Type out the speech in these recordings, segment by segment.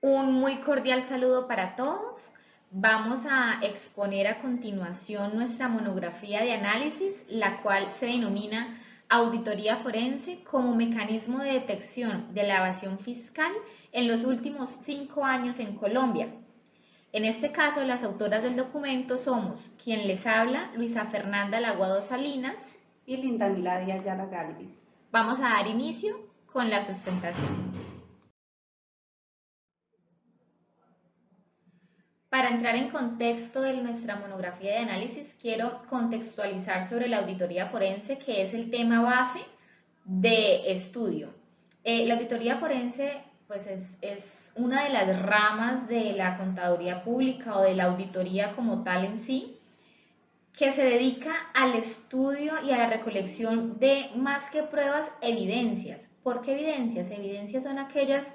Un muy cordial saludo para todos. Vamos a exponer a continuación nuestra monografía de análisis, la cual se denomina Auditoría Forense como mecanismo de detección de la evasión fiscal en los últimos 5 años en Colombia. En este caso, las autoras del documento somos quien les habla, Luisa Fernanda Laguado Salinas y Linda Miladia Ayala Galvis. Vamos a dar inicio con la sustentación. Para entrar en contexto de nuestra monografía de análisis, quiero contextualizar sobre la auditoría forense, que es el tema base de estudio. La auditoría forense pues es una de las ramas de la contaduría pública o de la auditoría como tal en sí, que se dedica al estudio y a la recolección de, más que pruebas, evidencias. ¿Por qué evidencias? Evidencias son aquellas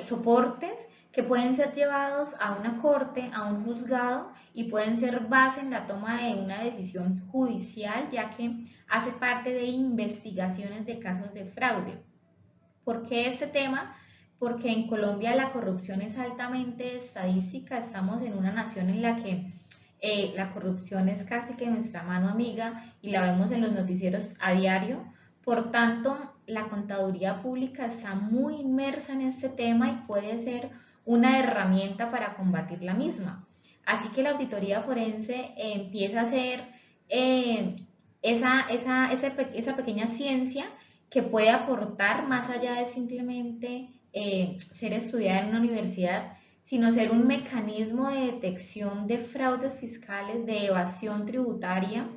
soportes que pueden ser llevados a una corte, a un juzgado y pueden ser base en la toma de una decisión judicial, ya que hace parte de investigaciones de casos de fraude. ¿Por qué este tema? Porque en Colombia la corrupción es altamente estadística, estamos en una nación en la que la corrupción es casi que nuestra mano amiga y la vemos en los noticieros a diario. Por tanto, la contaduría pública está muy inmersa en este tema y puede ser una herramienta para combatir la misma. Así que la auditoría forense empieza a ser esa pequeña ciencia que puede aportar más allá de simplemente ser estudiada en una universidad, sino ser un mecanismo de detección de fraudes fiscales, de evasión tributaria,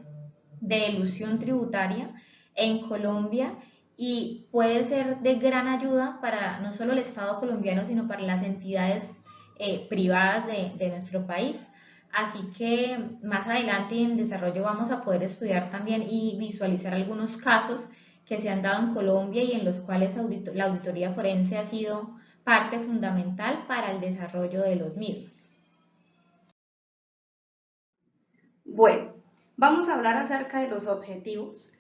de elusión tributaria en Colombia, y puede ser de gran ayuda para no solo el Estado colombiano, sino para las entidades privadas de nuestro país. Así que más adelante en desarrollo vamos a poder estudiar también y visualizar algunos casos que se han dado en Colombia y en los cuales la auditoría forense ha sido parte fundamental para el desarrollo de los mismos. Bueno, vamos a hablar acerca de los objetivos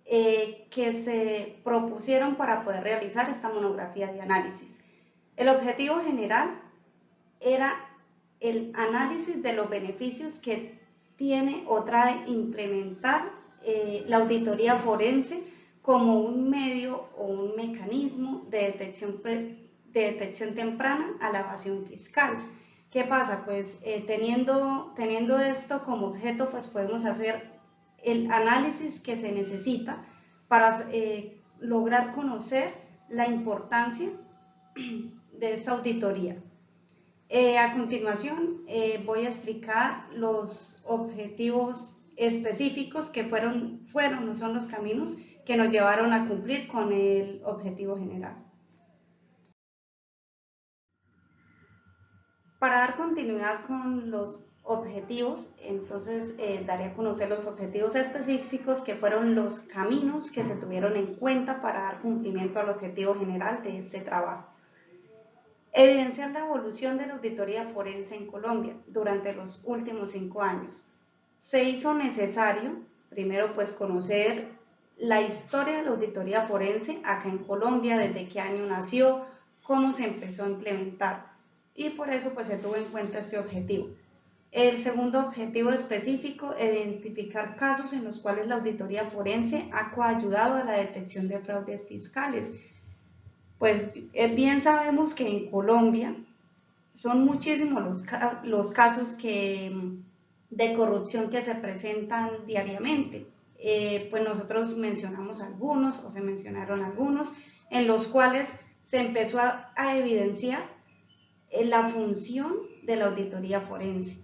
que se propusieron para poder realizar esta monografía de análisis. El objetivo general era el análisis de los beneficios que tiene o trae implementar la auditoría forense como un medio o un mecanismo de detección temprana a la evasión fiscal. ¿Qué pasa? Pues teniendo esto como objeto, pues podemos hacer el análisis que se necesita para lograr conocer la importancia de esta auditoría. A continuación voy a explicar los objetivos específicos que fueron o son los caminos que nos llevaron a cumplir con el objetivo general. Para dar continuidad con los objetivos, entonces daré a conocer los objetivos específicos que fueron los caminos que se tuvieron en cuenta para dar cumplimiento al objetivo general de este trabajo. Evidenciar la evolución de la auditoría forense en Colombia durante los últimos 5 años. Se hizo necesario, primero, pues conocer la historia de la auditoría forense acá en Colombia, desde qué año nació, cómo se empezó a implementar, y por eso pues se tuvo en cuenta este objetivo. El segundo objetivo específico, identificar casos en los cuales la auditoría forense ha coayudado a la detección de fraudes fiscales. Pues bien sabemos que en Colombia son muchísimos los casos de corrupción que se presentan diariamente. Pues nosotros mencionamos algunos o se mencionaron algunos en los cuales se empezó a evidenciar la función de la auditoría forense.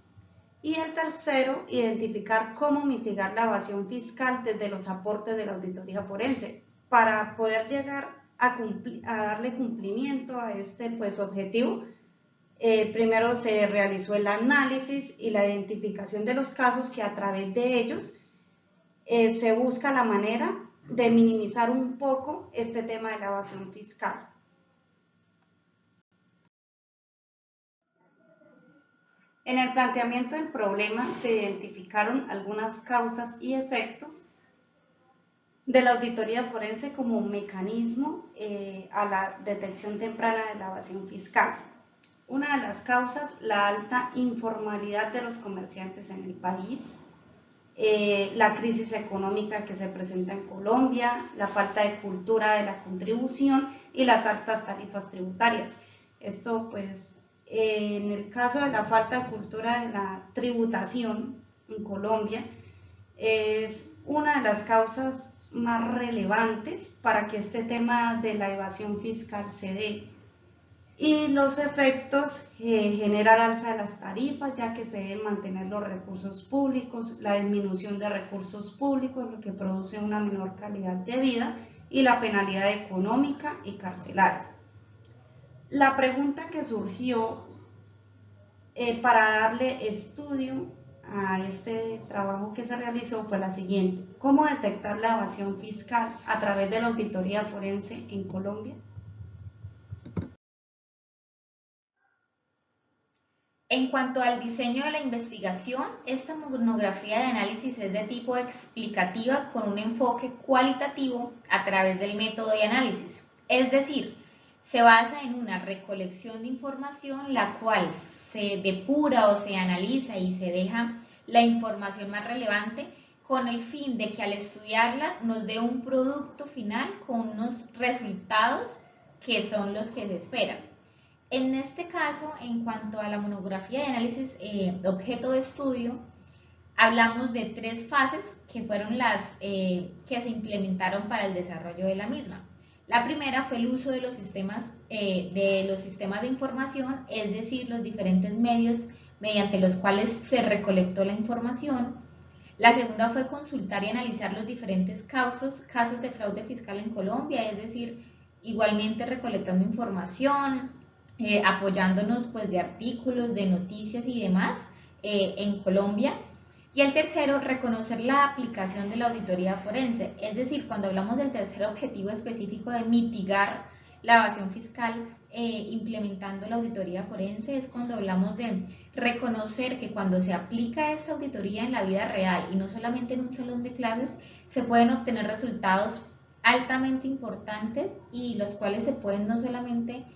Y el tercero, identificar cómo mitigar la evasión fiscal desde los aportes de la auditoría forense para poder llegar a darle cumplimiento a este objetivo. Primero se realizó el análisis y la identificación de los casos que a través de ellos se busca la manera de minimizar un poco este tema de la evasión fiscal. En el planteamiento del problema se identificaron algunas causas y efectos de la auditoría forense como un mecanismo a la detección temprana de la evasión fiscal. Una de las causas, la alta informalidad de los comerciantes en el país, la crisis económica que se presenta en Colombia, la falta de cultura de la contribución y las altas tarifas tributarias. Esto pues en el caso de la falta de cultura de la tributación en Colombia es una de las causas más relevantes para que este tema de la evasión fiscal se dé. Y los efectos generar alza de las tarifas, ya que se deben mantener los recursos públicos, la disminución de recursos públicos, lo que produce una menor calidad de vida, y la penalidad económica y carcelaria. La pregunta que surgió para darle estudio a este trabajo que se realizó fue la siguiente: ¿cómo detectar la evasión fiscal a través de la auditoría forense en Colombia? En cuanto al diseño de la investigación, esta monografía de análisis es de tipo explicativa con un enfoque cualitativo a través del método de análisis. Es decir, se basa en una recolección de información la cual se depura o se analiza y se deja la información más relevante con el fin de que al estudiarla nos dé un producto final con unos resultados que son los que se esperan. En este caso, en cuanto a la monografía de análisis objeto de estudio, hablamos de 3 fases que fueron las que se implementaron para el desarrollo de la misma. La primera fue el uso de los sistemas de información, es decir, los diferentes medios mediante los cuales se recolectó la información. La segunda fue consultar y analizar los diferentes casos de fraude fiscal en Colombia, es decir, igualmente recolectando información, apoyándonos pues de artículos, de noticias y demás en Colombia. Y el tercero, reconocer la aplicación de la auditoría forense, es decir, cuando hablamos del tercer objetivo específico de mitigar la evasión fiscal implementando la auditoría forense, es cuando hablamos de reconocer que cuando se aplica esta auditoría en la vida real y no solamente en un salón de clases, se pueden obtener resultados altamente importantes y los cuales se pueden no solamente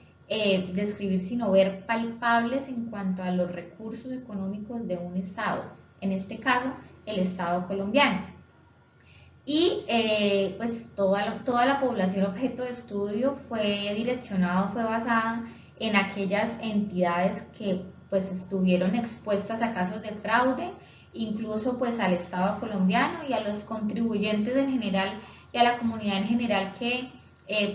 describir, sino ver palpables en cuanto a los recursos económicos de un Estado, en este caso el Estado colombiano. Y pues toda la población objeto de estudio fue direccionada, fue basada en aquellas entidades que pues estuvieron expuestas a casos de fraude, incluso pues al Estado colombiano y a los contribuyentes en general y a la comunidad en general que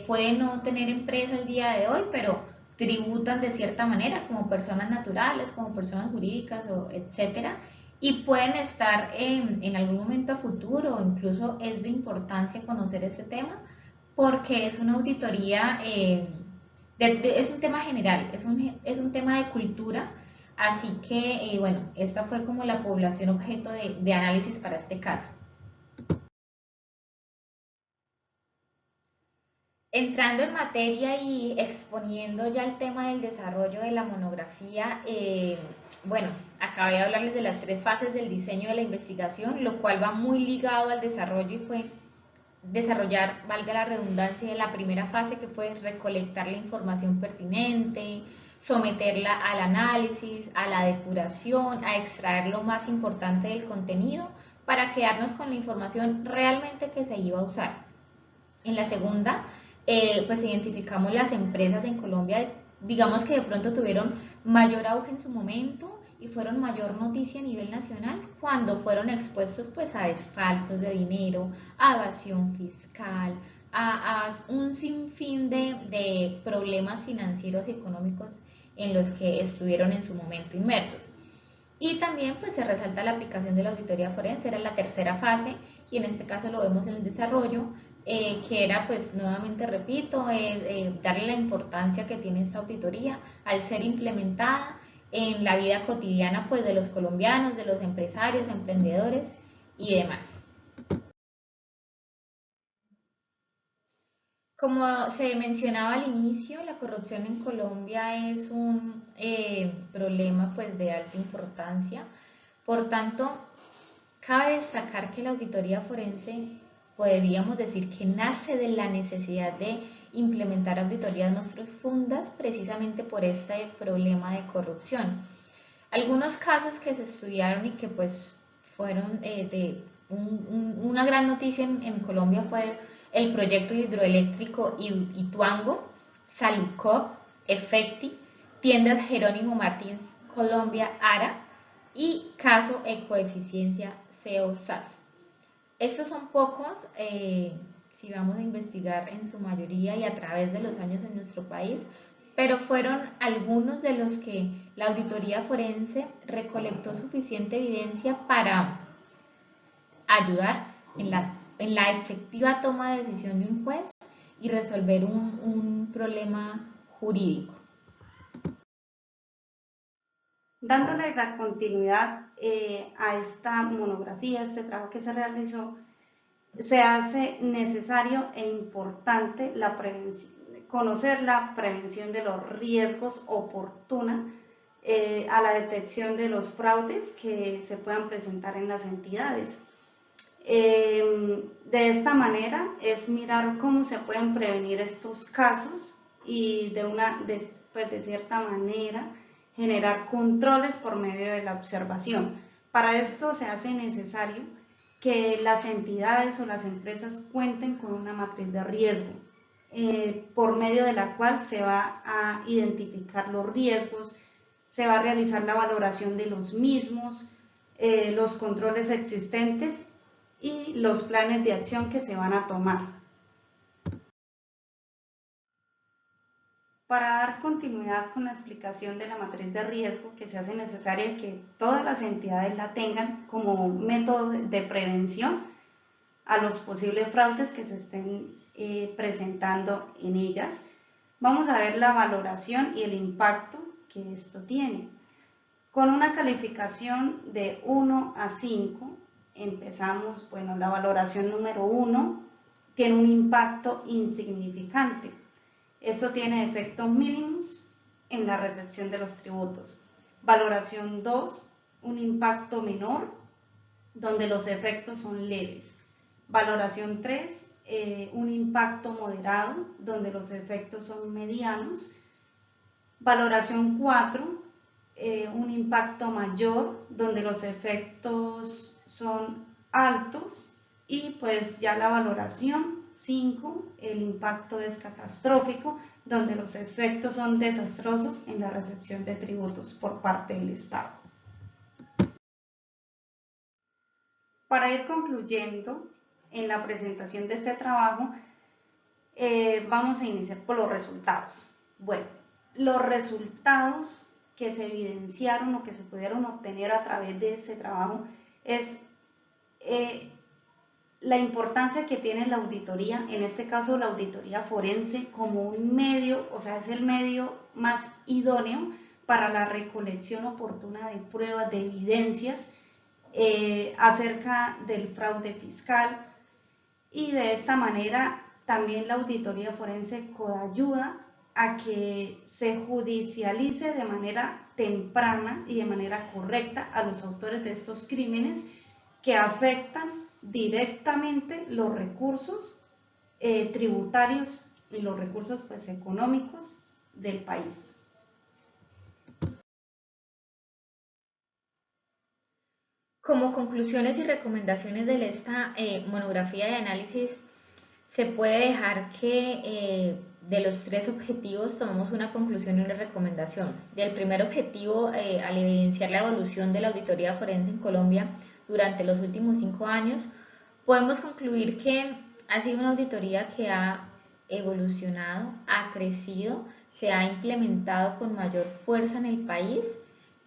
pueden no tener empresa el día de hoy, pero tributan de cierta manera como personas naturales, como personas jurídicas, o etcétera, y pueden estar en algún momento a futuro, o incluso es de importancia conocer este tema, porque es una auditoría, es un tema general, es un tema de cultura, así que, bueno, esta fue como la población objeto de análisis para este caso. Entrando en materia y exponiendo ya el tema del desarrollo de la monografía, bueno, acabé de hablarles de las 3 fases del diseño de la investigación, lo cual va muy ligado al desarrollo y fue desarrollar, valga la redundancia, de la primera fase, que fue recolectar la información pertinente, someterla al análisis, a la depuración, a extraer lo más importante del contenido para quedarnos con la información realmente que se iba a usar. En la segunda, pues identificamos las empresas en Colombia, digamos que de pronto tuvieron mayor auge en su momento y fueron mayor noticia a nivel nacional cuando fueron expuestos pues a desfalcos de dinero, a evasión fiscal, a un sinfín de problemas financieros y económicos en los que estuvieron en su momento inmersos. Y también pues se resalta la aplicación de la auditoría forense, era la tercera fase, y en este caso lo vemos en el desarrollo, que era pues nuevamente repito, darle la importancia que tiene esta auditoría al ser implementada en la vida cotidiana pues de los colombianos, de los empresarios, emprendedores y demás. Como se mencionaba al inicio, la corrupción en Colombia es un problema pues de alta importancia. Por tanto, cabe destacar que la auditoría forense podríamos decir que nace de la necesidad de implementar auditorías más profundas precisamente por este problema de corrupción. Algunos casos que se estudiaron y que pues fueron una gran noticia en Colombia fue el proyecto hidroeléctrico Ituango, Salucop, Efecti, Tiendas Jerónimo Martins Colombia ARA y caso Ecoeficiencia CO-SAS. Estos son pocos, si vamos a investigar en su mayoría y a través de los años en nuestro país, pero fueron algunos de los que la auditoría forense recolectó suficiente evidencia para ayudar en la efectiva toma de decisión de un juez y resolver un problema jurídico. Dándole la continuidad a esta monografía, este trabajo que se realizó, se hace necesario e importante conocer la prevención de los riesgos oportuna a la detección de los fraudes que se puedan presentar en las entidades. De esta manera es mirar cómo se pueden prevenir estos casos y de cierta manera generar controles por medio de la observación. Para esto se hace necesario que las entidades o las empresas cuenten con una matriz de riesgo, por medio de la cual se va a identificar los riesgos, se va a realizar la valoración de los mismos, los controles existentes y los planes de acción que se van a tomar. Para dar continuidad con la explicación de la matriz de riesgo, que se hace necesario que todas las entidades la tengan como método de prevención a los posibles fraudes que se estén presentando en ellas, vamos a ver la valoración y el impacto que esto tiene. Con una calificación de 1 a 5, empezamos, bueno, la valoración número 1 tiene un impacto insignificante. Esto tiene efectos mínimos en la recepción de los tributos. Valoración 2, un impacto menor, donde los efectos son leves. Valoración 3, un impacto moderado, donde los efectos son medianos. Valoración 4, un impacto mayor, donde los efectos son altos. Y pues ya la valoración 5, el impacto es catastrófico, donde los efectos son desastrosos en la recepción de tributos por parte del Estado. Para ir concluyendo en la presentación de este trabajo, vamos a iniciar por los resultados. Bueno, los resultados que se evidenciaron o que se pudieron obtener a través de este trabajo es la importancia que tiene la auditoría, en este caso la auditoría forense, como un medio, o sea, es el medio más idóneo para la recolección oportuna de pruebas, de evidencias acerca del fraude fiscal, y de esta manera también la auditoría forense coayuda a que se judicialice de manera temprana y de manera correcta a los autores de estos crímenes que afectan directamente los recursos tributarios y los recursos pues económicos del país. Como conclusiones y recomendaciones de esta monografía de análisis, se puede dejar que de los 3 objetivos tomamos una conclusión y una recomendación. Del primer objetivo, al evidenciar la evolución de la auditoría forense en Colombia durante los últimos 5 años, podemos concluir que ha sido una auditoría que ha evolucionado, ha crecido, se ha implementado con mayor fuerza en el país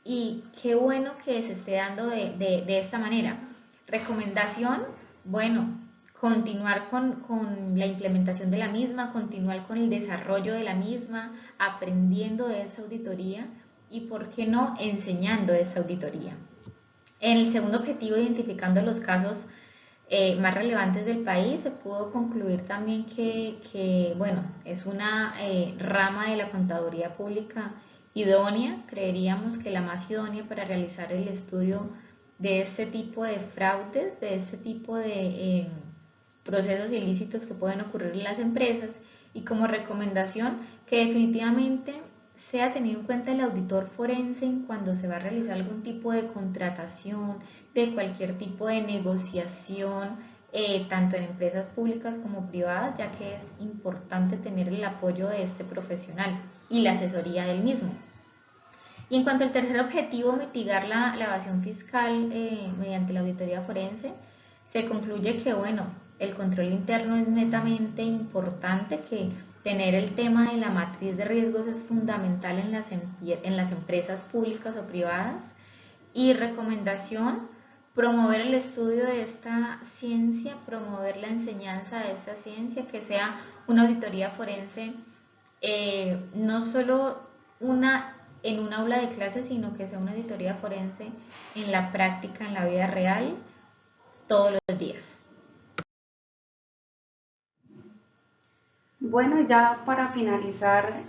y qué bueno que se esté dando de esta manera. Recomendación, bueno, continuar con la implementación de la misma, continuar con el desarrollo de la misma, aprendiendo de esa auditoría y, ¿por qué no?, enseñando esa auditoría. En el segundo objetivo, identificando los casos más relevantes del país, se pudo concluir también que bueno, es una rama de la contaduría pública idónea, creeríamos que la más idónea para realizar el estudio de este tipo de fraudes, de este tipo procesos ilícitos que pueden ocurrir en las empresas, y como recomendación que definitivamente sea tenido en cuenta el auditor forense cuando se va a realizar algún tipo de contratación, de cualquier tipo de negociación, tanto en empresas públicas como privadas, ya que es importante tener el apoyo de este profesional y la asesoría del mismo. Y en cuanto al tercer objetivo, mitigar la evasión fiscal mediante la auditoría forense, se concluye que, bueno, el control interno es netamente importante, que tener el tema de la matriz de riesgos es fundamental en las empresas públicas o privadas. Y recomendación, promover el estudio de esta ciencia, promover la enseñanza de esta ciencia, que sea una auditoría forense no solo en un aula de clase, sino que sea una auditoría forense en la práctica, en la vida real, todos los días. Bueno, ya para finalizar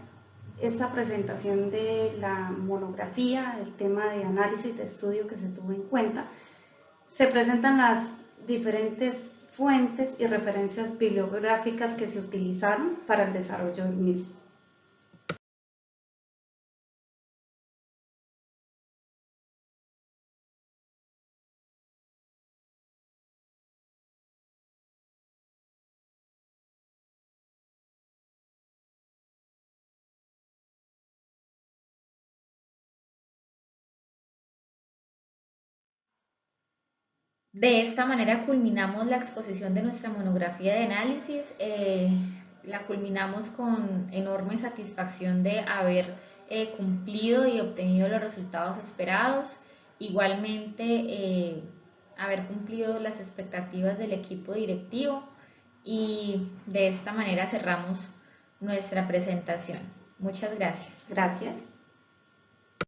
esta presentación de la monografía, el tema de análisis de estudio que se tuvo en cuenta, se presentan las diferentes fuentes y referencias bibliográficas que se utilizaron para el desarrollo del mismo. De esta manera culminamos la exposición de nuestra monografía de análisis. La culminamos con enorme satisfacción de haber cumplido y obtenido los resultados esperados. Igualmente, haber cumplido las expectativas del equipo directivo, y de esta manera cerramos nuestra presentación. Muchas gracias. Gracias.